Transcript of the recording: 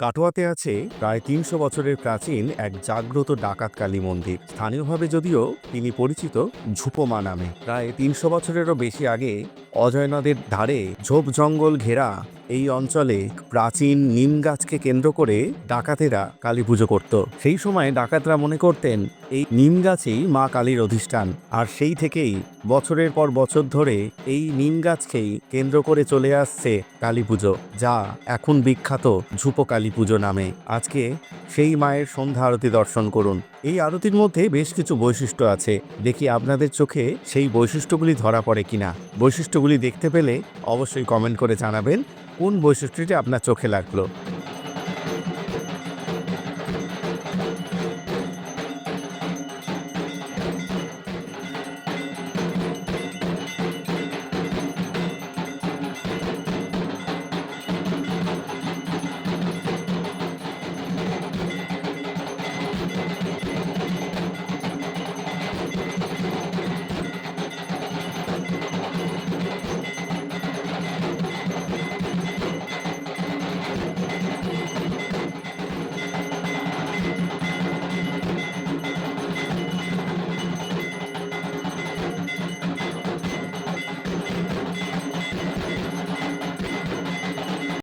কাটোয়াতে আছে প্রায় ৩০০ বছরের প্রাচীন এক জাগ্রত ডাকাত কালী মন্দির। স্থানীয়ভাবে যদিও তিনি পরিচিত ঝুপমা নামে। প্রায় ৩০০ বছরেরও বেশি আগে অজয় নদের ধারে ঝোপ জঙ্গল ঘেরা এই অঞ্চলে প্রাচীন নিম গাছকে কেন্দ্র করে ডাকাতেরা কালী পুজো করত। সেই সময় ডাকাতরা মনে করতেন এই নিম গাছেই মা কালীর অধিষ্ঠান, আর সেই থেকেই বছরের পর বছর ধরে এই নিম গাছকেই কেন্দ্র করে চলে আসছে কালী পুজো, যা এখন বিখ্যাত ঝুপ কালী পুজো নামে। আজকে সেই মায়ের সন্ধ্যা আরতি দর্শন করুন। এই আরতির মধ্যে বেশ কিছু বৈশিষ্ট্য আছে, দেখি আপনাদের চোখে সেই বৈশিষ্ট্যগুলি ধরা পড়ে কিনা। বৈশিষ্ট্যগুলি দেখতে পেলে অবশ্যই কমেন্ট করে জানাবেন কোন বৈশিষ্ট্যটি আপনার চোখে লাগলো।